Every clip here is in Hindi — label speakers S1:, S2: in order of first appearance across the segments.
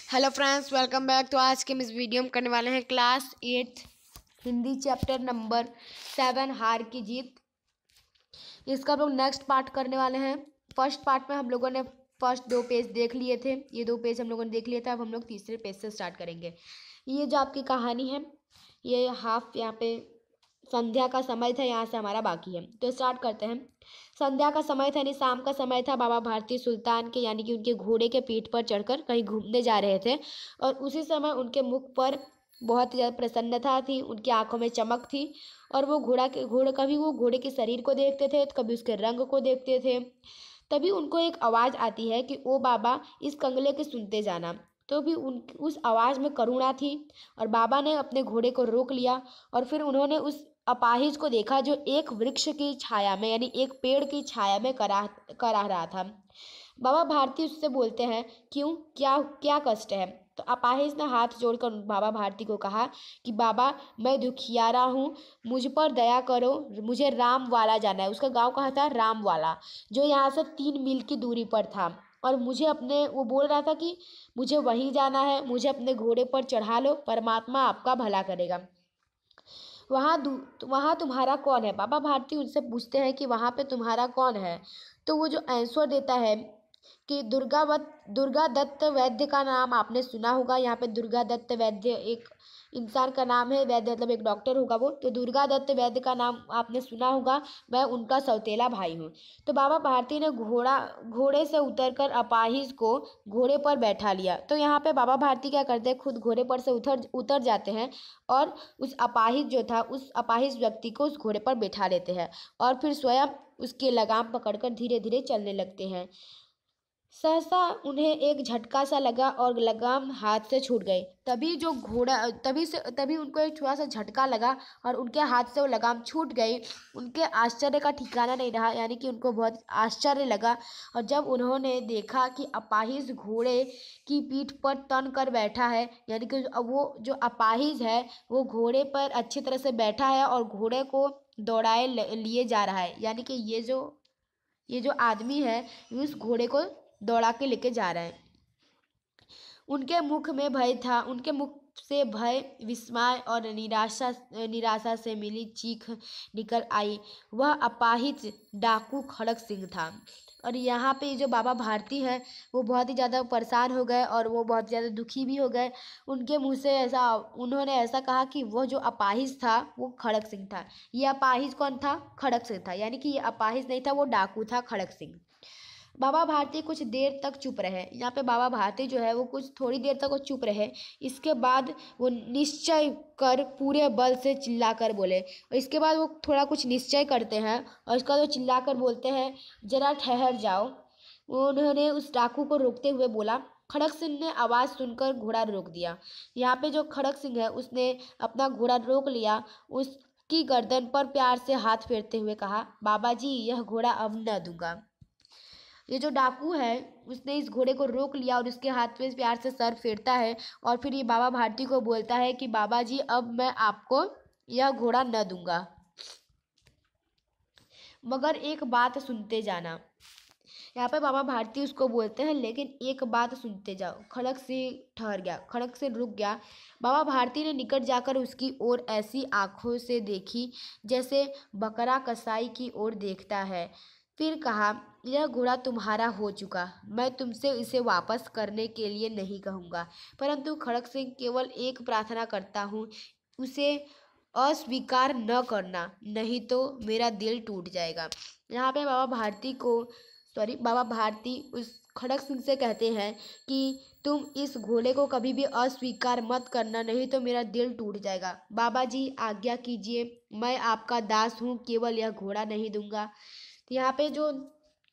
S1: Hello friends, welcome back. तो आज के हम इस वीडियो में करने वाले हैं क्लास 8 हिंदी चैप्टर नंबर 7 हार की जीत। इसका हम लोग नेक्स्ट पार्ट करने वाले हैं। फर्स्ट पार्ट में हम लोगों ने फर्स्ट 2 पेज देख लिए थे, ये 2 पेज हम लोगों ने देख लिए थे। अब हम लोग तीसरे पेज से स्टार्ट करेंगे। ये जो आपकी कहानी है, ये हाफ यहाँ पे संध्या का समय था, यहाँ से हमारा बाकी है। तो स्टार्ट करते हैं। संध्या का समय था यानी शाम का समय था। बाबा भारती सुल्तान के यानी कि उनके घोड़े के पीठ पर चढ़कर कहीं घूमने जा रहे थे और उसी समय उनके मुख पर बहुत ज़्यादा प्रसन्नता थी, उनकी आंखों में चमक थी। और वो कभी वो घोड़े के शरीर को देखते थे तो कभी उसके रंग को देखते थे। तभी उनको एक आवाज़ आती है कि ओ बाबा, इस कंगले के सुनते जाना। तो भी उस आवाज़ में करुणा थी और बाबा ने अपने घोड़े को रोक लिया और फिर उन्होंने उस अपाहिज को देखा जो एक वृक्ष की छाया में यानी एक पेड़ की छाया में कराह रहा था। बाबा भारती उससे बोलते हैं, क्यों, क्या क्या कष्ट है? तो अपाहिज ने हाथ जोड़कर बाबा भारती को कहा कि बाबा, मैं दुखियारा हूँ, मुझ पर दया करो, मुझे राम वाला जाना है। उसका गांव कहाँ था? राम वाला, जो यहाँ से 3 मील की दूरी पर था। और वो बोल रहा था कि मुझे वहीं जाना है, मुझे अपने घोड़े पर चढ़ा लो, परमात्मा आपका भला करेगा। वहाँ तुम्हारा कौन है? बाबा भारती उनसे पूछते हैं कि वहाँ पे तुम्हारा कौन है? तो वो जो आंसर देता है कि दुर्गा दत्त वैद्य का नाम आपने सुना होगा। यहाँ पे दुर्गा दत्त वैद्य एक इंसान का नाम है, वैद्य मतलब एक डॉक्टर होगा वो। तो दुर्गा दत्त वैद्य का नाम आपने सुना होगा, मैं उनका सौतेला भाई हूँ। तो बाबा भारती ने घोड़े से उतरकर अपाहिज को घोड़े पर बैठा लिया। तो यहाँ पे बाबा भारती क्या करते हैं, खुद घोड़े पर से उतर जाते हैं और उस अपाहिज व्यक्ति को उस घोड़े पर बैठा लेते हैं और फिर स्वयं उसकी लगाम पकड़कर धीरे धीरे चलने लगते हैं। सहसा उन्हें एक झटका सा लगा और लगाम हाथ से छूट गई। तभी उनको एक थोड़ा सा झटका लगा और उनके हाथ से वो लगाम छूट गई। उनके आश्चर्य का ठिकाना नहीं रहा, यानी कि उनको बहुत आश्चर्य लगा। और जब उन्होंने देखा कि अपाहिज घोड़े की पीठ पर तन कर बैठा है, यानी कि वो जो अपाहिज है वो घोड़े पर अच्छी तरह से बैठा है और घोड़े को दौड़ाए लिए जा रहा है, यानी कि ये जो आदमी है उस घोड़े को दौड़ा के लेके जा रहा है। उनके मुख में भय था, उनके मुख से भय, विस्मय और निराशा से मिली चीख निकल आई। वह अपाहिज डाकू खड़क सिंह था। और यहाँ पे जो बाबा भारती हैं वो बहुत ही ज़्यादा परेशान हो गए और वो बहुत ज़्यादा दुखी भी हो गए। उनके मुँह से उन्होंने ऐसा कहा कि वो जो अपाहिज था वो खड़क सिंह था। ये अपाहिज कौन था? खड़क सिंह था, यानी कि ये अपाहिज नहीं था, वो डाकू था, खड़क सिंह। बाबा भारती कुछ देर तक चुप रहे। यहाँ पे बाबा भारती जो है वो कुछ थोड़ी देर तक वो चुप रहे। इसके बाद वो निश्चय कर पूरे बल से चिल्लाकर बोले, और इसके बाद वो थोड़ा कुछ निश्चय करते हैं और इसके बाद वो चिल्लाकर बोलते हैं, जरा ठहर जाओ। उन्होंने उस डाकू को रोकते हुए बोला। खड़क सिंह ने आवाज़ सुनकर घोड़ा रोक दिया। यहाँ पे जो खड़क सिंह है उसने अपना घोड़ा रोक लिया। उसकी गर्दन पर प्यार से हाथ फेरते हुए कहा, बाबा जी, यह घोड़ा अब न दूंगा। ये जो डाकू है उसने इस घोड़े को रोक लिया और उसके हाथ में प्यार से सर फेरता है और फिर ये बाबा भारती को बोलता है कि बाबा जी, अब मैं आपको यह घोड़ा न दूंगा, मगर एक बात सुनते जाना। यहाँ पे बाबा भारती उसको बोलते हैं, लेकिन एक बात सुनते जाओ। खड़क सिंह ठहर गया, खड़क सिंह रुक गया। बाबा भारती ने निकट जाकर उसकी ओर ऐसी आंखों से देखी जैसे बकरा कसाई की ओर देखता है। फिर कहा, यह घोड़ा तुम्हारा हो चुका, मैं तुमसे इसे वापस करने के लिए नहीं कहूँगा, परंतु खड़क सिंह केवल एक प्रार्थना करता हूँ, उसे अस्वीकार न करना, नहीं तो मेरा दिल टूट जाएगा। यहाँ पे बाबा भारती उस खड़क सिंह से कहते हैं कि तुम इस घोड़े को कभी भी अस्वीकार मत करना, नहीं तो मेरा दिल टूट जाएगा। बाबा जी, आज्ञा कीजिए, मैं आपका दास हूँ, केवल यह घोड़ा नहीं दूंगा। तो यहाँ पे जो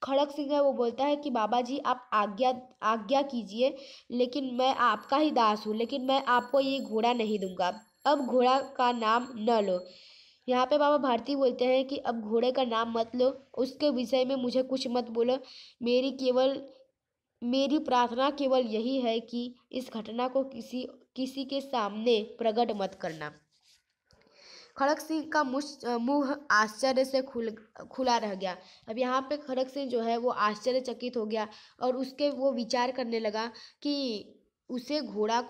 S1: खड़क सिंह है वो बोलता है कि बाबा जी, आप आज्ञा कीजिए, लेकिन मैं आपका ही दास हूँ, लेकिन मैं आपको ये घोड़ा नहीं दूंगा। अब घोड़ा का नाम न लो। यहाँ पे बाबा भारती बोलते हैं कि अब घोड़े का नाम मत लो, उसके विषय में मुझे कुछ मत बोलो। मेरी प्रार्थना केवल यही है कि इस घटना को किसी के सामने प्रकट मत करना। खड़क सिंह का मुंह आश्चर्य से खुला रह गया। अब यहाँ पे खड़क सिंह जो है वो आश्चर्यचकित हो गया और वो विचार करने लगा कि उसे घोड़ा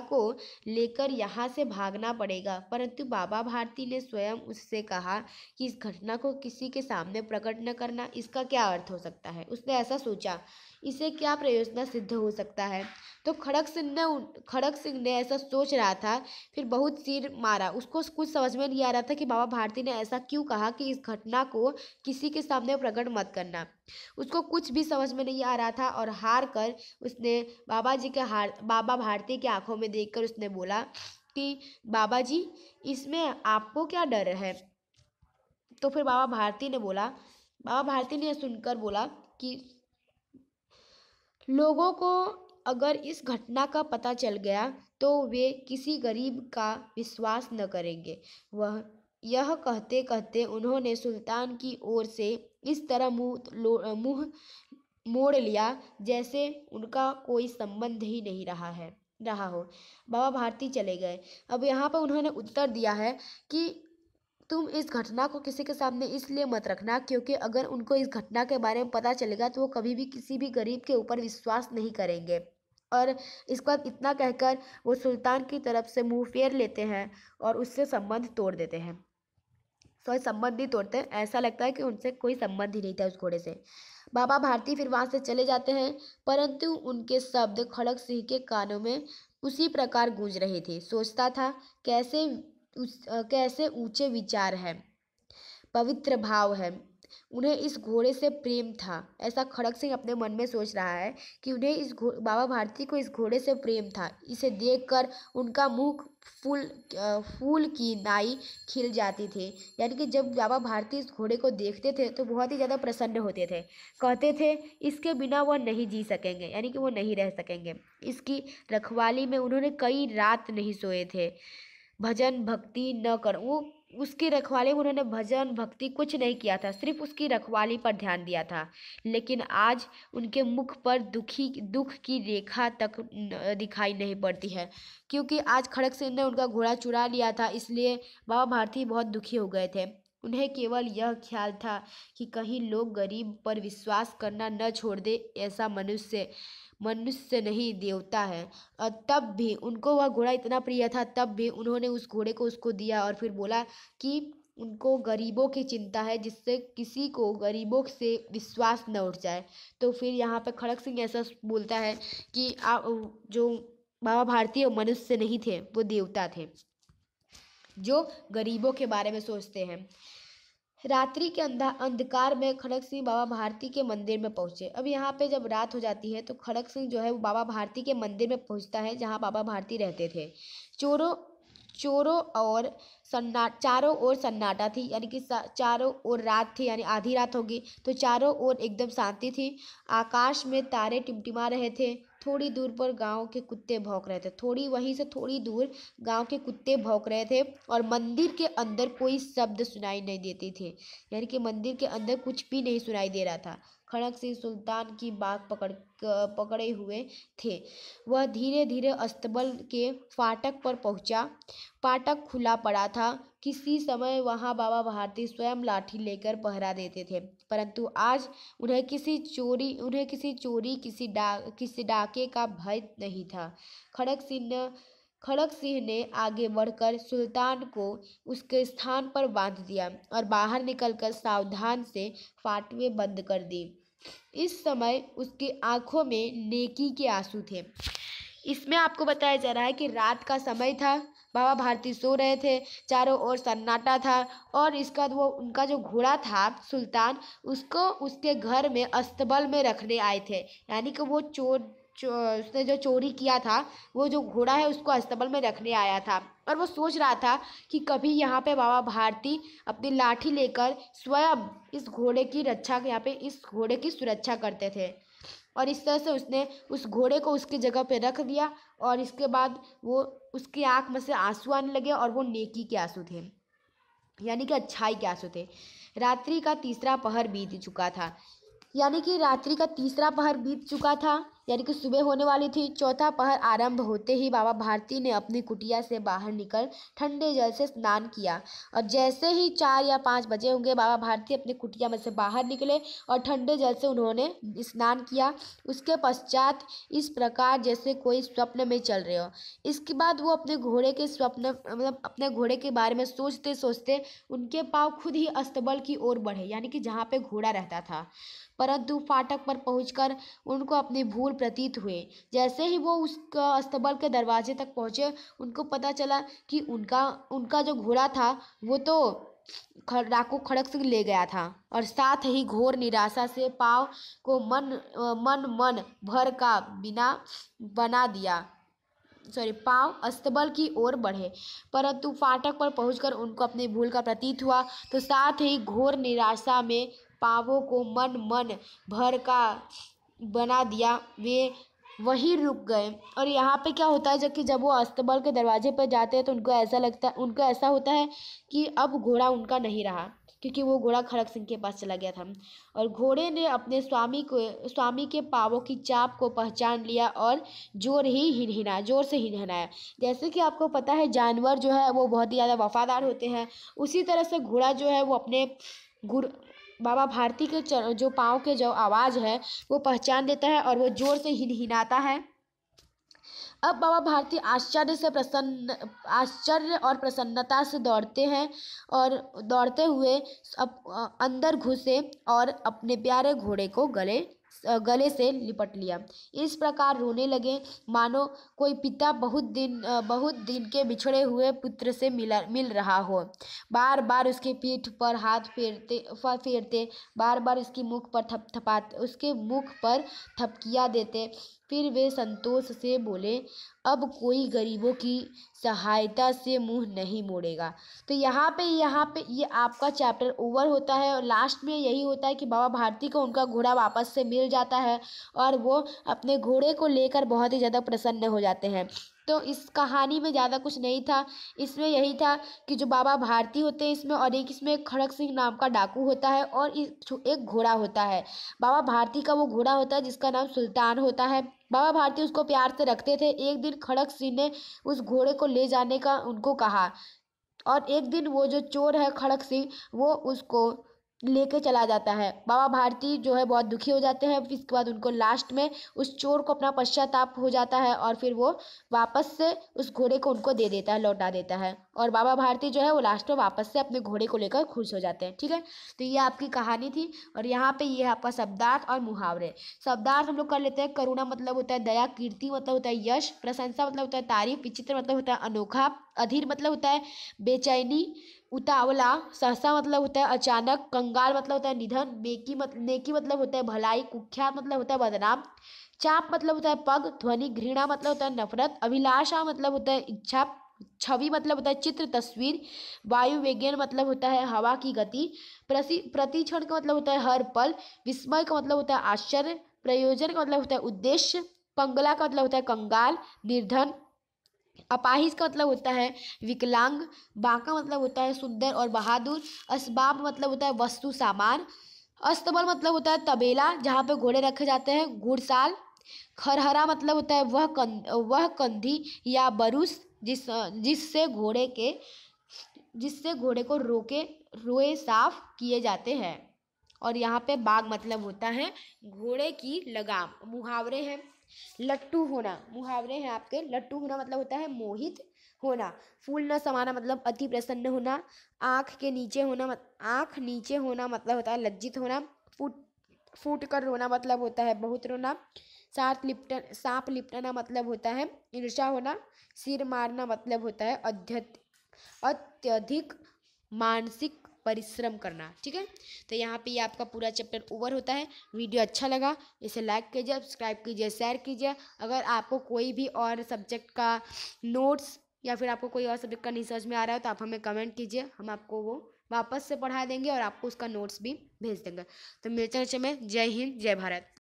S1: को लेकर यहाँ से भागना पड़ेगा। परंतु बाबा भारती ने स्वयं उससे कहा कि इस घटना को किसी के सामने प्रकट न करना। इसका क्या अर्थ हो सकता है? उसने ऐसा सोचा, इसे क्या प्रयोजन सिद्ध हो सकता है? तो खड़ग सिंह ने ऐसा सोच रहा था, फिर बहुत सिर मारा। उसको कुछ समझ में नहीं आ रहा था कि बाबा भारती ने ऐसा क्यों कहा कि इस घटना को किसी के सामने प्रकट मत करना। उसको कुछ भी समझ में नहीं आ रहा था और हार कर उसने बाबा भारती की आंखों में देखकर उसने बोला कि बाबा जी, इसमें आपको क्या डर है? तो फिर बाबा भारती ने सुनकर बोला कि लोगों को अगर इस घटना का पता चल गया तो वे किसी गरीब का विश्वास न करेंगे। वह यह कहते कहते उन्होंने सुल्तान की ओर से इस तरह मुंह मोड़ लिया जैसे उनका कोई संबंध ही नहीं रहा हो। बाबा भारती चले गए। अब यहाँ पर उन्होंने उत्तर दिया है कि तुम इस घटना को किसी के सामने इसलिए मत रखना क्योंकि अगर उनको इस घटना के बारे में पता चलेगा तो वो कभी भी किसी भी गरीब के ऊपर विश्वास नहीं करेंगे। और इसके बाद इतना कहकर वो सुल्तान की तरफ से मुंह फेर लेते हैं और उससे संबंध तोड़ देते हैं। सॉरी, संबंध नहीं तोड़ते, ऐसा लगता है कि उनसे कोई संबंध ही नहीं था उस घोड़े से। बाबा भारती फिर वहां से चले जाते हैं, परंतु उनके शब्द खड़ग सिंह के कानों में उसी प्रकार गूंज रहे थे। सोचता था, कैसे ऊंचे विचार है, पवित्र भाव है। उन्हें इस घोड़े से प्रेम था। ऐसा खड़ग सिंह अपने मन में सोच रहा है कि उन्हें बाबा भारती को इस घोड़े से प्रेम था। इसे देखकर उनका मुख फूल की नाई खिल जाती थी। यानी कि जब बाबा भारती इस घोड़े को देखते थे तो बहुत ही ज़्यादा प्रसन्न होते थे। कहते थे इसके बिना वह नहीं जी सकेंगे, यानी कि वो नहीं रह सकेंगे। इसकी रखवाली में उन्होंने कई रात नहीं सोए थे। भजन भक्ति न कर वो उसकी रखवाली में उन्होंने भजन भक्ति कुछ नहीं किया था, सिर्फ उसकी रखवाली पर ध्यान दिया था। लेकिन आज उनके मुख पर दुख की रेखा तक दिखाई नहीं पड़ती है, क्योंकि आज खड़ग सिंह ने उनका घोड़ा चुरा लिया था। इसलिए बाबा भारती बहुत दुखी हो गए थे। उन्हें केवल यह ख्याल था कि कहीं लोग गरीब पर विश्वास करना न छोड़ दे। ऐसा मनुष्य नहीं, देवता है। और तब भी उनको वह घोड़ा इतना प्रिय था, तब भी उन्होंने उस घोड़े को उसको दिया और फिर बोला कि उनको गरीबों की चिंता है, जिससे किसी को गरीबों से विश्वास न उठ जाए। तो फिर यहाँ पे खड़ग सिंह ऐसा बोलता है कि जो बाबा भारती वो मनुष्य नहीं थे, वो देवता थे जो गरीबों के बारे में सोचते हैं। रात्रि के अंधकार में खड़ग सिंह बाबा भारती के मंदिर में पहुंचे। अब यहाँ पे जब रात हो जाती है तो खड़ग सिंह जो है वो बाबा भारती के मंदिर में पहुंचता है जहाँ बाबा भारती रहते थे। चोरों चोरों और चारों ओर सन्नाटा थी, यानी कि चारों ओर रात थी, यानी आधी रात होगी तो चारों ओर एकदम शांति थी। आकाश में तारे टिमटिमा रहे थे। थोड़ी दूर पर गांव के कुत्ते भौंक रहे थे। वहीं से थोड़ी दूर गांव के कुत्ते भौंक रहे थे और मंदिर के अंदर कोई शब्द सुनाई नहीं देती थे, यानी कि मंदिर के अंदर कुछ भी नहीं सुनाई दे रहा था। खड़ग सिंह सुल्तान की बात पकड़े हुए थे। वह धीरे धीरे अस्तबल के फाटक पर पहुंचा। फाटक खुला पड़ा था। किसी समय वहां बाबा भारती स्वयं लाठी लेकर पहरा देते थे, परंतु आज उन्हें किसी चोरी किसी डाके का भय नहीं था। खड़ग सिंह ने आगे बढ़कर सुल्तान को उसके स्थान पर बांध दिया और बाहर निकलकर सावधान से फाटवे बंद कर दी। इस समय उसकी आंखों में नेकी के आंसू थे। इसमें आपको बताया जा रहा है कि रात का समय था, बाबा भारती सो रहे थे, चारों ओर सन्नाटा था और इसका वो उनका जो घोड़ा था सुल्तान, उसको उसके घर में अस्तबल में रखने आए थे। यानी कि वो उसने जो चोरी किया था, वो जो घोड़ा है उसको अस्तबल में रखने आया था और वो सोच रहा था कि कभी यहाँ पे बाबा भारती अपनी लाठी लेकर स्वयं इस घोड़े की सुरक्षा करते थे। और इस तरह से उसने उस घोड़े को उसकी जगह पे रख दिया और इसके बाद वो उसकी आंख में से आंसू आने लगे और वो नेकी के आंसू थे, यानी कि अच्छाई के आंसू थे। रात्रि का तीसरा पहर बीत चुका था। यानी कि सुबह होने वाली थी। चौथा पहर आरंभ होते ही बाबा भारती ने अपनी कुटिया से बाहर निकल ठंडे जल से स्नान किया। और जैसे ही 4 या 5 बजे होंगे, बाबा भारती अपनी कुटिया में से बाहर निकले और ठंडे जल से उन्होंने स्नान किया। उसके पश्चात इस प्रकार जैसे कोई स्वप्न में चल रहे हो। इसके बाद वो अपने घोड़े के स्वप्न मतलब अपने घोड़े के बारे में सोचते सोचते उनके पाँव खुद ही अस्तबल की ओर बढ़े, यानी कि जहाँ पे घोड़ा रहता था। परंतु फाटक पर पहुंचकर उनको अपनी भूल प्रतीत हुए। जैसे ही वो उस अस्तबल के दरवाजे तक पहुंचे, उनको पता चला कि उनका उनका जो घोड़ा था वो तो डाकू खड़क सिंह ले गया था। और साथ ही घोर निराशा से पाँव को मन भर का बिना बना दिया पांव अस्तबल की ओर बढ़े। परंतु फाटक पर पहुंचकर उनको अपनी भूल का प्रतीत हुआ, तो साथ ही घोर निराशा में पांवों को मन भर का बना दिया, वे वहीं रुक गए। और यहाँ पे क्या होता है, जब वो अस्तबल के दरवाजे पर जाते हैं तो उनको ऐसा होता है कि अब घोड़ा उनका नहीं रहा, क्योंकि वो घोड़ा खड़क सिंह के पास चला गया था। और घोड़े ने अपने स्वामी के पाँवों की चाप को पहचान लिया और जोर से हिनहिनाया। जैसे कि आपको पता है, जानवर जो है वो बहुत ही ज़्यादा वफादार होते हैं, उसी तरह से घोड़ा जो है वो अपने गुर बाबा भारती के जो पाँव के जो आवाज़ है वो पहचान देता है और वो जोर से हिनहिनाता है। अब बाबा भारती आश्चर्य और प्रसन्नता से दौड़ते हैं और दौड़ते हुए अंदर घुसे और अपने प्यारे घोड़े को गले से लिपट लिया। इस प्रकार रोने लगे, मानो कोई पिता बहुत दिन के बिछड़े हुए पुत्र से मिल रहा हो। बार बार उसके पीठ पर हाथ फेरते, बार बार उसके मुख पर थपकियां देते। फिर वे संतोष से बोले, अब कोई गरीबों की सहायता से मुंह नहीं मोड़ेगा। तो यहाँ पे ये आपका चैप्टर ओवर होता है और लास्ट में यही होता है कि बाबा भारती को उनका घोड़ा वापस से मिल जाता है और वो अपने घोड़े को लेकर बहुत ही ज़्यादा प्रसन्न हो जाते हैं। तो इस कहानी में ज़्यादा कुछ नहीं था, इसमें यही था कि जो बाबा भारती होते हैं इसमें, और एक खड़क सिंह नाम का डाकू होता है और एक घोड़ा होता है। बाबा भारती का वो घोड़ा होता है जिसका नाम सुल्तान होता है। बाबा भारती उसको प्यार से रखते थे। एक दिन खड़क सिंह ने उस घोड़े को ले जाने का उनको कहा और एक दिन वो जो चोर है खड़क सिंह, वो उसको लेके चला जाता है। बाबा भारती जो है बहुत दुखी हो जाते हैं। फिर इसके बाद उनको लास्ट में उस चोर को अपना पश्चाताप हो जाता है और फिर वो वापस से उस घोड़े को उनको दे देता है, लौटा देता है। और बाबा भारती जो है वो लास्ट में वापस से अपने घोड़े को लेकर खुश हो जाते हैं। ठीक है, तो ये आपकी कहानी थी। और यहाँ पे ये है आपका शब्दार्थ और मुहावरे। शब्दार्थ हम लोग कर लेते हैं। करुणा मतलब होता है दया, कीर्ति मतलब होता है यश, प्रशंसा मतलब होता है तारीफ, विचित्र मतलब होता है अनोखा, अधीर मतलब होता है बेचैनी, उतावला, सहसा मतलब होता है अचानक, कंगाल मतलब होता है निधन, नेकी मतलब होता है भलाई, कुख्यात मतलब होता है बदनाम, चाप मतलब होता है पग, ध्वनि, घृणा मतलब होता है नफरत, अभिलाषा मतलब होता है इच्छा, छवि मतलब होता है चित्र तस्वीर, वायु वेगेन मतलब होता है हवा की गति, प्रतिक्षण का मतलब होता है हर पल, विस्मय का मतलब होता है आश्चर्य, प्रयोजन का मतलब होता है उद्देश्य, पंगला का मतलब होता है कंगाल, निर्धन, अपाहिज का मतलब होता है विकलांग, बांका मतलब होता है सुंदर और बहादुर, असबाब मतलब होता है वस्तु सामान, अस्तबल मतलब होता है तबेला जहाँ पे घोड़े रखे जाते हैं, घुड़साल, खरहरा मतलब होता है वह कंधी या बरुस जिससे घोड़े को रोए साफ किए जाते हैं। और यहाँ पे बाग मतलब होता है घोड़े की लगाम। मुहावरे हैं लट्टू होना, मुहावरे हैं आपके। लट्टू होना मतलब होता है मोहित होना, फूल न समाना मतलब अति प्रसन्न होना, आँख नीचे होना मतलब होता है लज्जित होना, फूट कर रोना मतलब होता है बहुत रोना, सांप लिपटना मतलब होता है ईर्ष्या होना, सिर मारना मतलब होता है अत्यधिक मानसिक परिश्रम करना। ठीक है, तो यहाँ पे ये आपका पूरा चैप्टर ओवर होता है। वीडियो अच्छा लगा इसे लाइक कीजिए, सब्सक्राइब कीजिए, शेयर कीजिए। अगर आपको कोई भी और सब्जेक्ट का नोट्स या फिर आपको कोई और सब्जेक्ट का नहीं समझ में आ रहा है तो आप हमें कमेंट कीजिए, हम आपको वो वापस से पढ़ा देंगे और आपको उसका नोट्स भी भेज देंगे। तो मेरे चैनल में जय हिंद जय भारत।